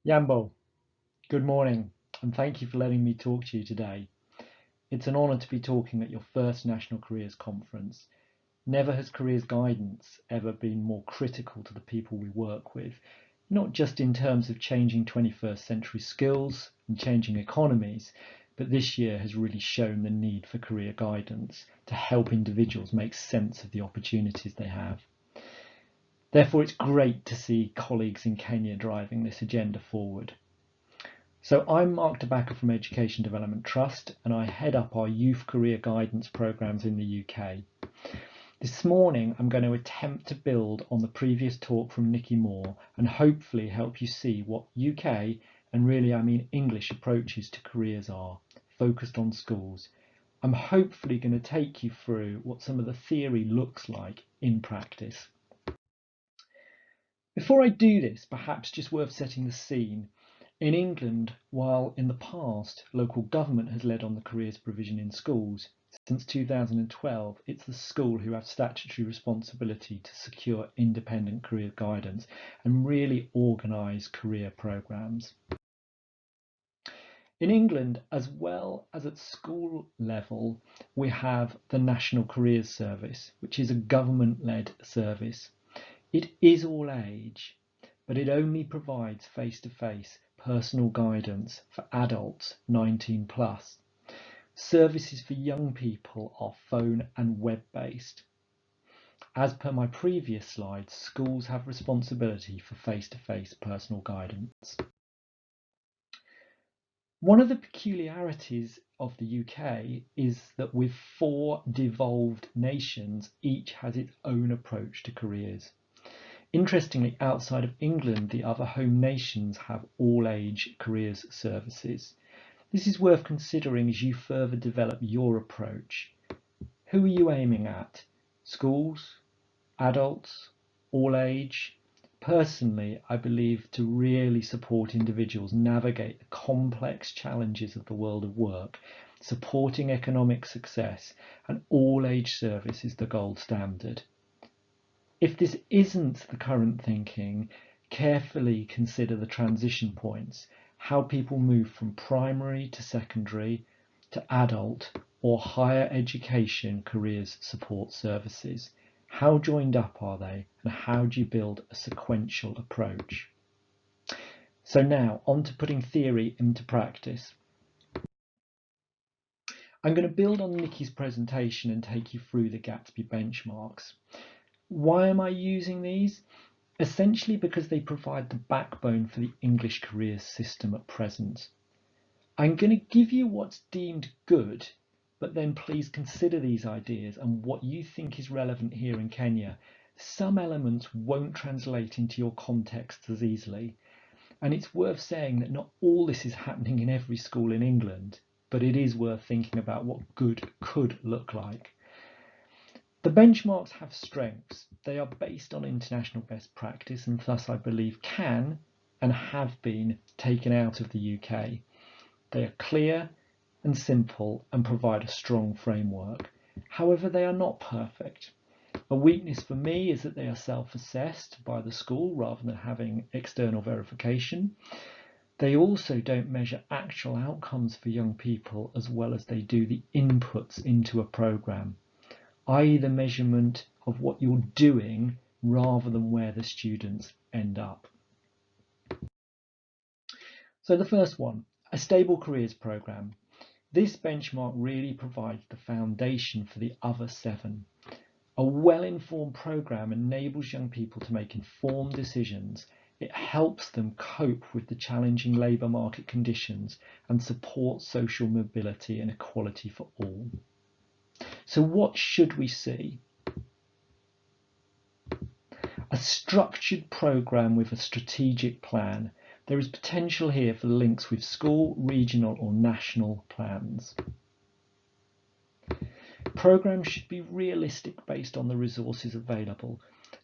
Yambo, good morning, and thank you for letting me talk to you today. It's an honour to be talking at your first National Careers Conference. Never has careers guidance ever been more critical to the people we work with, not just in terms of changing 21st century skills and changing economies, but this year has really shown the need for career guidance to help individuals make sense of the opportunities they have. Therefore, it's great to see colleagues in Kenya driving this agenda forward. So I'm Mark DeBacker from Education Development Trust, and I head up our youth career guidance programs in the UK. This morning, I'm going to attempt to build on the previous talk from Nikki Moore and hopefully help you see what UK, and really I mean English, approaches to careers are, focused on schools. I'm hopefully going to take you through what some of the theory looks like in practice. Before I do this, perhaps just worth setting the scene. In England, while in the past local government has led on the careers provision in schools, since 2012 it's the school who have statutory responsibility to secure independent career guidance and really organise career programmes. In England, as well as at school level, we have the National Careers Service, which is a government-led service. It is all age, but it only provides face-to-face personal guidance for adults 19 plus. Services for young people are phone and web-based. As per my previous slides, schools have responsibility for face-to-face personal guidance. One of the peculiarities of the UK is that with 4 devolved nations, each has its own approach to careers. Interestingly, outside of England, the other home nations have all-age careers services. This is worth considering as you further develop your approach. Who are you aiming at? Schools? Adults? All age? Personally, I believe to really support individuals navigate the complex challenges of the world of work, supporting economic success, and all-age service is the gold standard. If this isn't the current thinking, carefully consider the transition points, how people move from primary to secondary to adult or higher education careers support services. How joined up are they, and how do you build a sequential approach? So now, on to putting theory into practice. I'm going to build on Nikki's presentation and take you through the Gatsby benchmarks. Why am I using these? Essentially because they provide the backbone for the English careers system at present. I'm going to give you what's deemed good, but then please consider these ideas and what you think is relevant here in Kenya. Some elements won't translate into your context as easily, and it's worth saying that not all this is happening in every school in England, but it is worth thinking about what good could look like. The benchmarks have strengths. They are based on international best practice and thus I believe can and have been taken out of the UK. They are clear and simple and provide a strong framework. However, they are not perfect. A weakness for me is that they are self-assessed by the school rather than having external verification. They also don't measure actual outcomes for young people as well as they do the inputs into a programme, i.e. the measurement of what you're doing rather than where the students end up. So the first one, a stable careers programme. This benchmark really provides the foundation for the other 7. A well-informed programme enables young people to make informed decisions. It helps them cope with the challenging labour market conditions and supports social mobility and equality for all. So what should we see? A structured programme with a strategic plan. There is potential here for links with school, regional or national plans. Programmes should be realistic based on the resources available.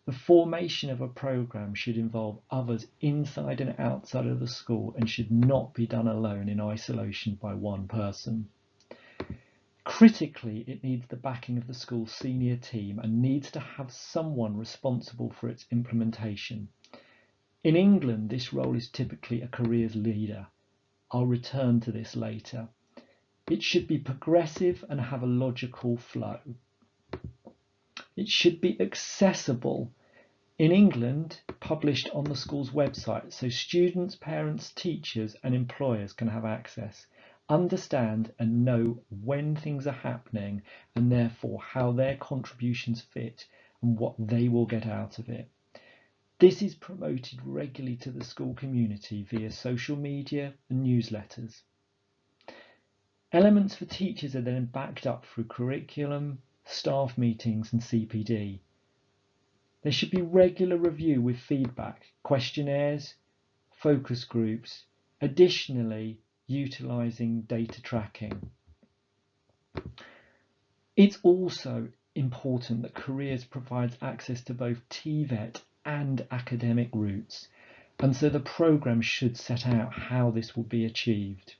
The formation of a programme should involve others inside and outside of the school and should not be done alone in isolation by one person. Critically, it needs the backing of the school's senior team and needs to have someone responsible for its implementation. In England, this role is typically a careers leader. I'll return to this later. It should be progressive and have a logical flow. It should be accessible. In England, published on the school's website, so students, parents, teachers and employers can have access, understand and know when things are happening and therefore how their contributions fit and what they will get out of it. This is promoted regularly to the school community via social media and newsletters. Elements for teachers are then backed up through curriculum, staff meetings and CPD. There should be regular review with feedback, questionnaires, focus groups, additionally utilising data tracking. It's also important that careers provides access to both TVET and academic routes, and so the programme should set out how this will be achieved.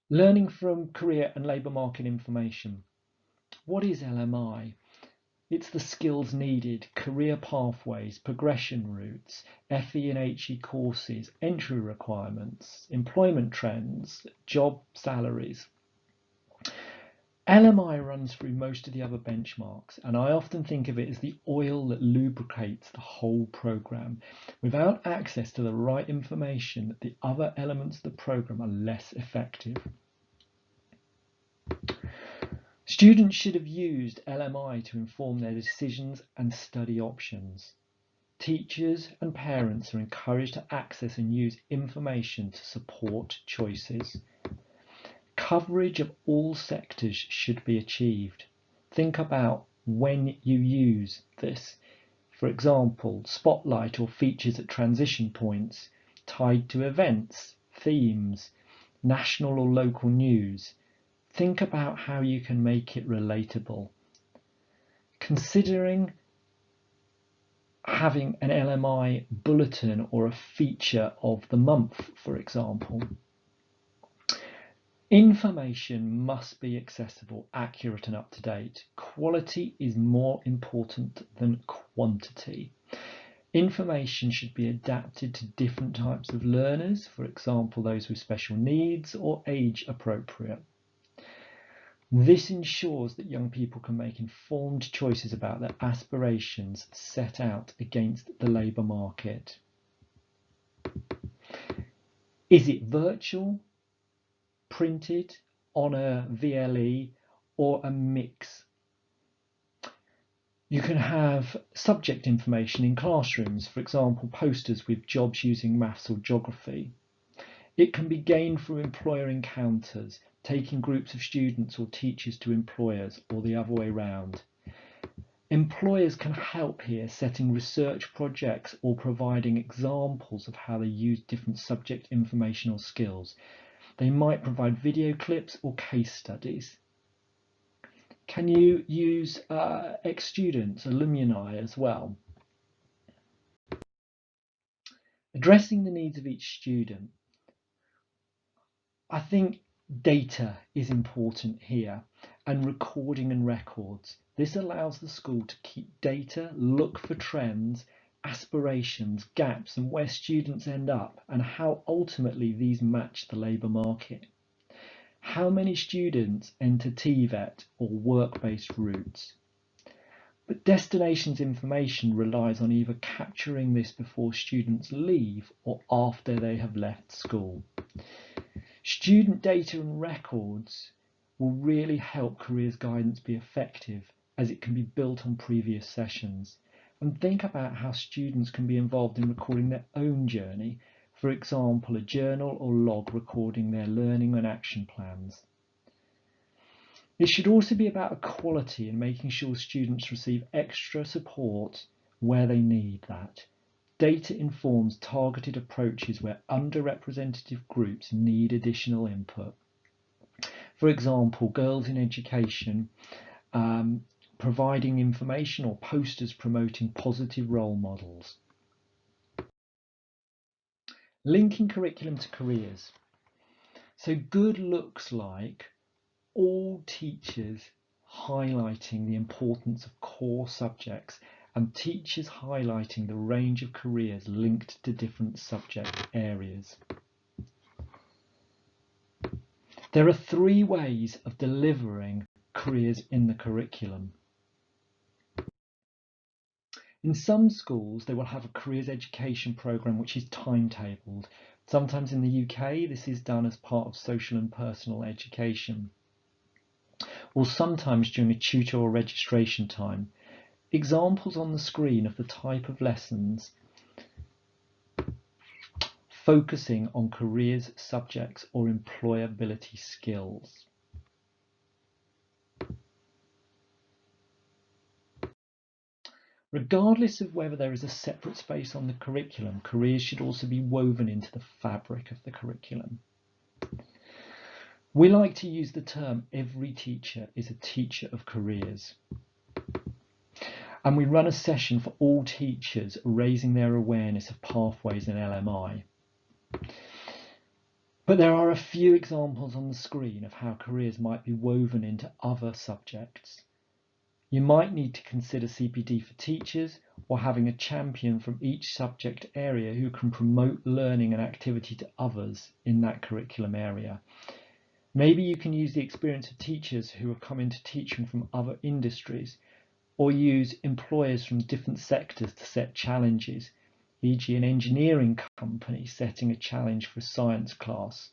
Learning from career and labour market information. What is LMI? It's the skills needed, career pathways, progression routes, FE and HE courses, entry requirements, employment trends, job salaries. LMI runs through most of the other benchmarks, and I often think of it as the oil that lubricates the whole programme. Without access to the right information, the other elements of the programme are less effective. Students should have used LMI to inform their decisions and study options. Teachers and parents are encouraged to access and use information to support choices. Coverage of all sectors should be achieved. Think about when you use this. For example, spotlight or features at transition points, tied to events, themes, national or local news. Think about how you can make it relatable. Considering having an LMI bulletin or a feature of the month, for example. Information must be accessible, accurate and up to date. Quality is more important than quantity. Information should be adapted to different types of learners, for example, those with special needs or age appropriate. This ensures that young people can make informed choices about their aspirations set out against the labour market. Is it virtual, printed on a VLE, or a mix? You can have subject information in classrooms, for example, posters with jobs using maths or geography. It can be gained through employer encounters, taking groups of students or teachers to employers, or the other way round. Employers can help here, setting research projects or providing examples of how they use different subject information or skills. They might provide video clips or case studies. Can you use ex-students, alumni as well? Addressing the needs of each student. I think data is important here, and recording and records. This allows the school to keep data, look for trends, aspirations, gaps, and where students end up, and how ultimately these match the labour market. How many students enter TVET or work-based routes? But destinations information relies on either capturing this before students leave or after they have left school. Student data and records will really help careers guidance be effective, as it can be built on previous sessions. And think about how students can be involved in recording their own journey, for example, a journal or log recording their learning and action plans. It should also be about equality and making sure students receive extra support where they need that. Data informs targeted approaches where underrepresented groups need additional input. For example, girls in education, providing information or posters promoting positive role models. Linking curriculum to careers. So good looks like all teachers highlighting the importance of core subjects and teachers highlighting the range of careers linked to different subject areas. There are 3 ways of delivering careers in the curriculum. In some schools, they will have a careers education programme which is timetabled. Sometimes in the UK, this is done as part of social and personal education, or sometimes during a tutor or registration time. Examples on the screen of the type of lessons focusing on careers, subjects, or employability skills. Regardless of whether there is a separate space on the curriculum, careers should also be woven into the fabric of the curriculum. We like to use the term every teacher is a teacher of careers. And we run a session for all teachers raising their awareness of pathways in LMI. But there are a few examples on the screen of how careers might be woven into other subjects. You might need to consider CPD for teachers, or having a champion from each subject area who can promote learning and activity to others in that curriculum area. Maybe you can use the experience of teachers who have come into teaching from other industries, or use employers from different sectors to set challenges, e.g. an engineering company setting a challenge for a science class.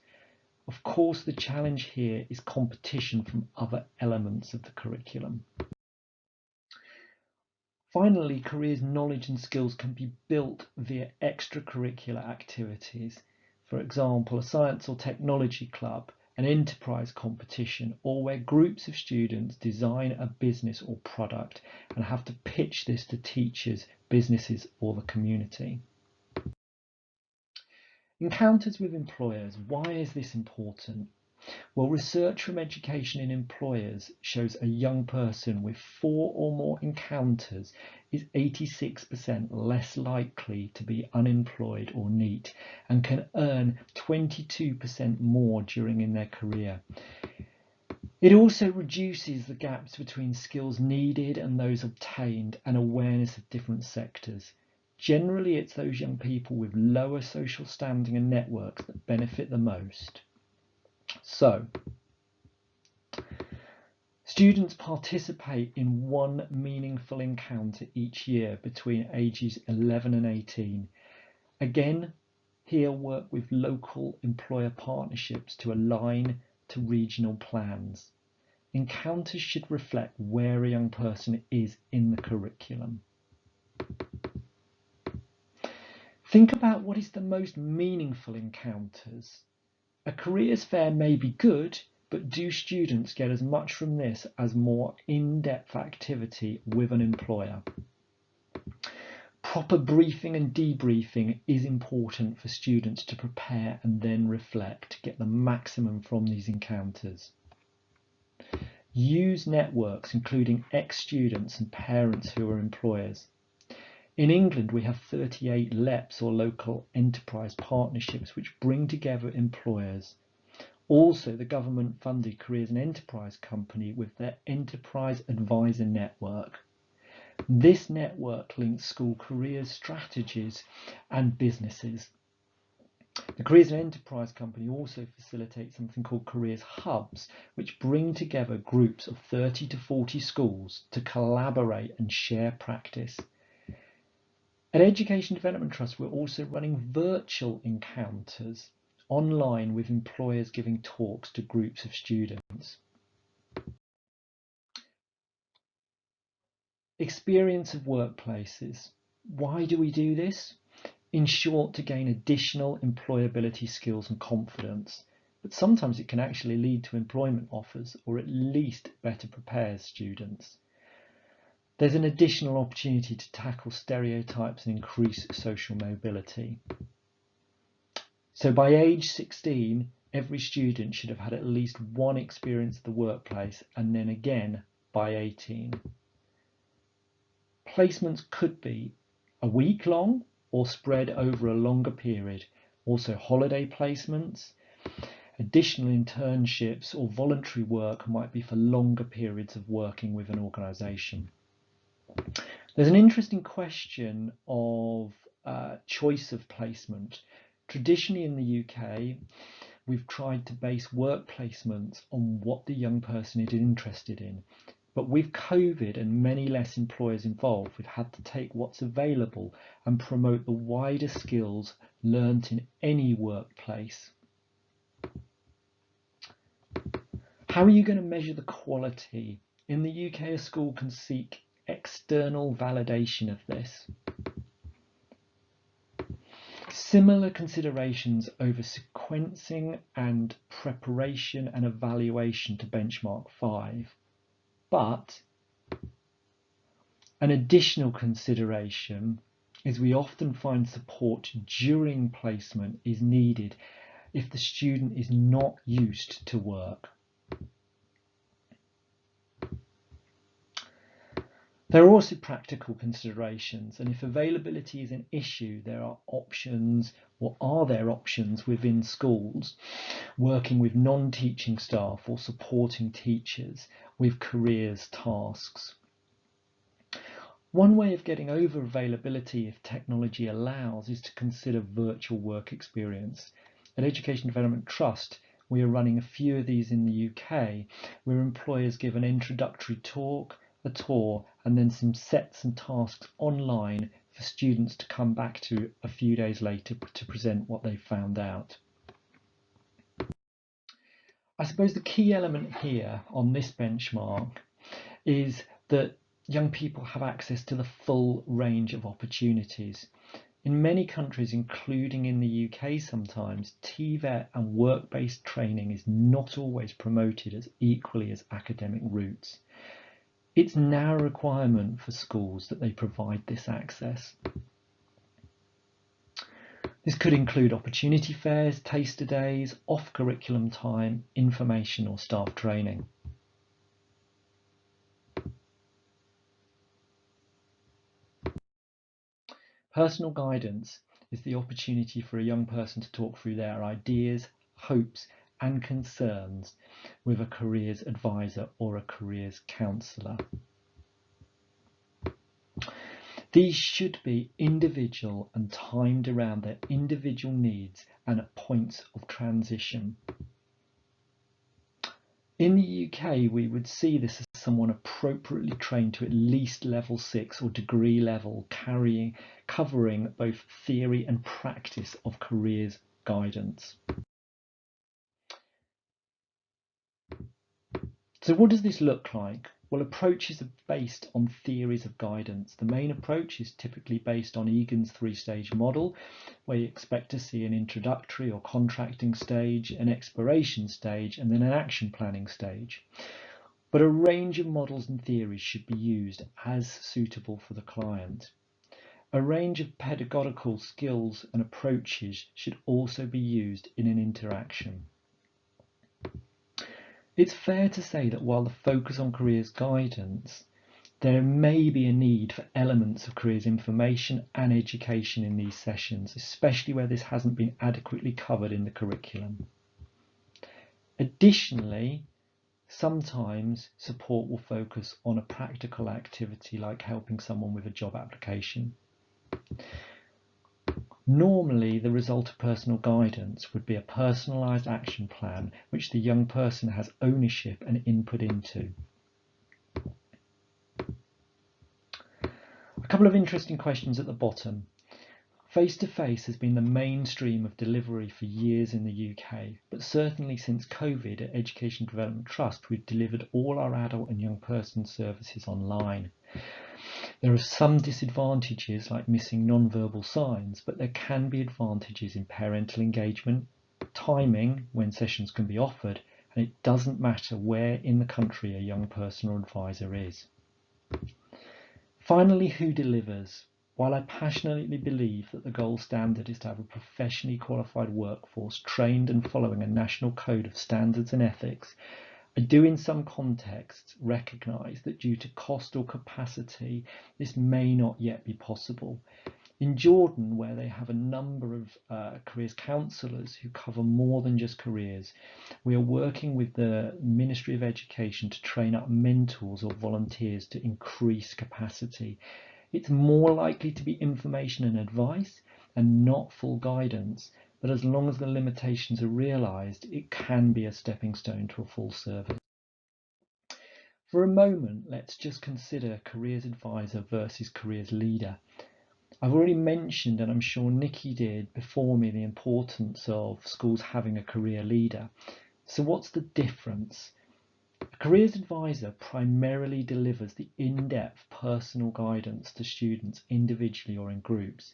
Of course, the challenge here is competition from other elements of the curriculum. Finally, careers knowledge and skills can be built via extracurricular activities. For example, a science or technology club, an enterprise competition, or where groups of students design a business or product and have to pitch this to teachers, businesses, or the community. Encounters with employers. Why is this important? Well, research from education in employers shows a young person with 4 or more encounters is 86% less likely to be unemployed or NEET and can earn 22% more in their career. It also reduces the gaps between skills needed and those obtained and awareness of different sectors. Generally, it's those young people with lower social standing and networks that benefit the most. So, students participate in 1 meaningful encounter each year between ages 11 and 18. Again, here work with local employer partnerships to align to regional plans. Encounters should reflect where a young person is in the curriculum. Think about what is the most meaningful encounters. A careers fair may be good, but do students get as much from this as more in-depth activity with an employer? Proper briefing and debriefing is important for students to prepare and then reflect to get the maximum from these encounters. Use networks, including ex-students and parents who are employers. In England, we have 38 LEPs or local enterprise partnerships which bring together employers. Also, the government-funded Careers and Enterprise Company with their Enterprise Advisor Network. This network links school careers strategies and businesses. The Careers and Enterprise Company also facilitates something called Careers Hubs, which bring together groups of 30 to 40 schools to collaborate and share practice. At Education Development Trust, we're also running virtual encounters online with employers giving talks to groups of students. Experience of workplaces. Why do we do this? In short, to gain additional employability skills and confidence, but sometimes it can actually lead to employment offers, or at least better prepares students. There's an additional opportunity to tackle stereotypes and increase social mobility. So by age 16, every student should have had at least 1 experience of the workplace, and then again by 18. Placements could be a week long or spread over a longer period. Also holiday placements, additional internships or voluntary work might be for longer periods of working with an organisation. There's an interesting question of choice of placement. Traditionally in the UK, we've tried to base work placements on what the young person is interested in. But with COVID and many less employers involved, we've had to take what's available and promote the wider skills learnt in any workplace. How are you going to measure the quality? In the UK, a school can seek external validation of this. Similar considerations over sequencing and preparation and evaluation to benchmark 5. But an additional consideration is we often find support during placement is needed if the student is not used to work. There are also practical considerations, and if availability is an issue, there are options, or are there options within schools working with non-teaching staff or supporting teachers with careers tasks. One way of getting over availability if technology allows is to consider virtual work experience. At Education Development Trust, we are running a few of these in the UK, where employers give an introductory talk, a tour, and then some sets and tasks online for students to come back to a few days later to present what they found out. I suppose the key element here on this benchmark is that young people have access to the full range of opportunities. In many countries, including in the UK sometimes, TVET and work-based training is not always promoted as equally as academic routes. It's now a requirement for schools that they provide this access. This could include opportunity fairs, taster days, off-curriculum time, information or staff training. Personal guidance is the opportunity for a young person to talk through their ideas, hopes and concerns with a careers advisor or a careers counsellor. These should be individual and timed around their individual needs and at points of transition. In the UK, we would see this as someone appropriately trained to at least level 6 or degree level, covering both theory and practice of careers guidance. So what does this look like? Well, approaches are based on theories of guidance. The main approach is typically based on Egan's 3-stage model, where you expect to see an introductory or contracting stage, an exploration stage, and then an action planning stage. But a range of models and theories should be used as suitable for the client. A range of pedagogical skills and approaches should also be used in an interaction. It's fair to say that while the focus on careers guidance, there may be a need for elements of careers information and education in these sessions, especially where this hasn't been adequately covered in the curriculum. Additionally, sometimes support will focus on a practical activity like helping someone with a job application. Normally, the result of personal guidance would be a personalised action plan which the young person has ownership and input into. A couple of interesting questions at the bottom. Face-to-face has been the mainstream of delivery for years in the UK, but certainly since COVID at Education Development Trust, we've delivered all our adult and young person services online. There are some disadvantages like missing non-verbal signs, but there can be advantages in parental engagement, timing when sessions can be offered, and it doesn't matter where in the country a young person or advisor is. Finally, who delivers? While I passionately believe that the gold standard is to have a professionally qualified workforce trained and following a national code of standards and ethics, I do in some contexts recognise that due to cost or capacity, this may not yet be possible. In Jordan, where they have a number of careers counsellors who cover more than just careers, we are working with the Ministry of Education to train up mentors or volunteers to increase capacity. It's more likely to be information and advice and not full guidance, but as long as the limitations are realised, it can be a stepping stone to a full service. For a moment, let's just consider careers advisor versus careers leader. I've already mentioned, and I'm sure Nikki did before me, the importance of schools having a career leader. So what's the difference? A careers advisor primarily delivers the in-depth personal guidance to students individually or in groups.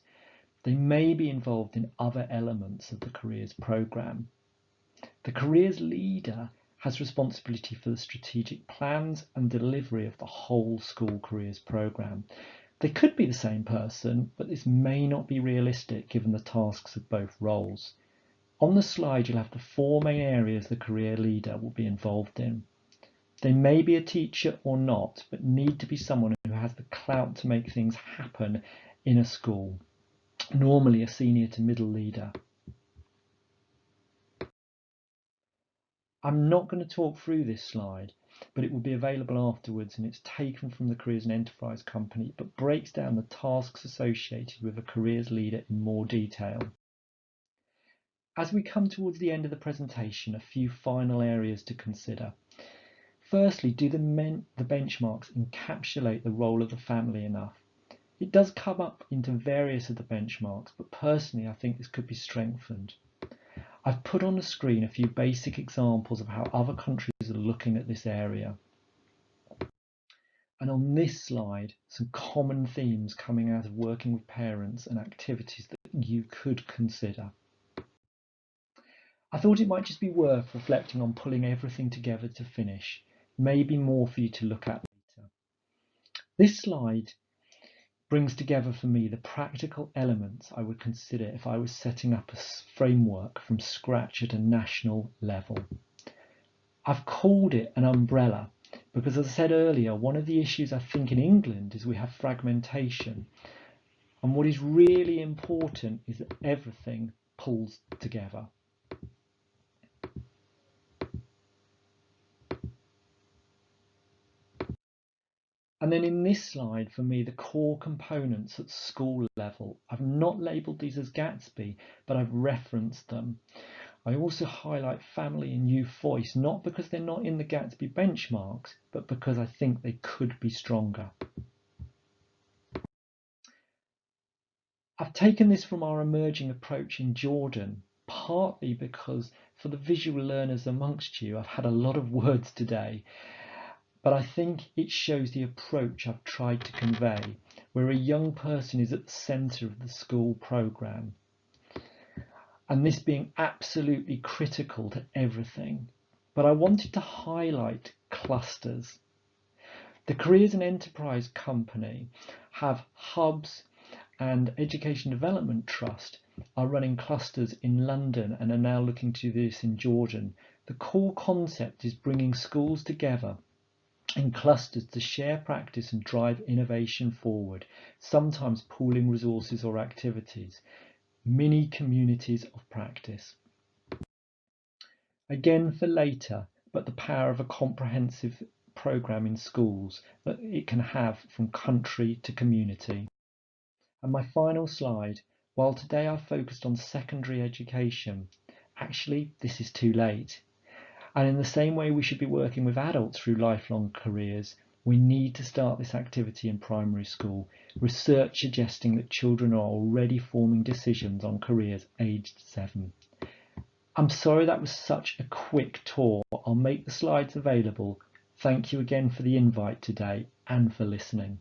They may be involved in other elements of the careers programme. The careers leader has responsibility for the strategic plans and delivery of the whole school careers programme. They could be the same person, but this may not be realistic given the tasks of both roles. On the slide, you'll have the 4 main areas the career leader will be involved in. They may be a teacher or not, but need to be someone who has the clout to make things happen in a school, normally a senior to middle leader. I'm not going to talk through this slide, but it will be available afterwards, and it's taken from the Careers and Enterprise Company, but breaks down the tasks associated with a careers leader in more detail. As we come towards the end of the presentation, a few final areas to consider. Firstly, do the benchmarks encapsulate the role of the family enough? It does come up into various of the benchmarks, but personally I think this could be strengthened. I've put on the screen a few basic examples of how other countries are looking at this area. And on this slide, some common themes coming out of working with parents and activities that you could consider. I thought it might just be worth reflecting on pulling everything together to finish. Maybe more for you to look at later. This slide brings together for me the practical elements I would consider if I was setting up a framework from scratch at a national level. I've called it an umbrella because, as I said earlier, one of the issues I think in England is we have fragmentation. And what is really important is that everything pulls together. And then in this slide, for me, the core components at school level, I've not labelled these as Gatsby, but I've referenced them. I also highlight family and youth voice, not because they're not in the Gatsby benchmarks, but because I think they could be stronger. I've taken this from our emerging approach in Jordan, partly because for the visual learners amongst you, I've had a lot of words today. But I think it shows the approach I've tried to convey, where a young person is at the centre of the school programme, and this being absolutely critical to everything. But I wanted to highlight clusters. The Careers and Enterprise Company have hubs, and Education Development Trust are running clusters in London and are now looking to do this in Jordan. The core concept is bringing schools together in clusters to share practice and drive innovation forward, sometimes pooling resources or activities, mini communities of practice. Again for later, but the power of a comprehensive programme in schools that it can have from country to community. And my final slide, while today I've focused on secondary education, actually this is too late. And in the same way we should be working with adults through lifelong careers, we need to start this activity in primary school. Research suggesting that children are already forming decisions on careers aged 7. I'm sorry that was such a quick tour. I'll make the slides available. Thank you again for the invite today and for listening.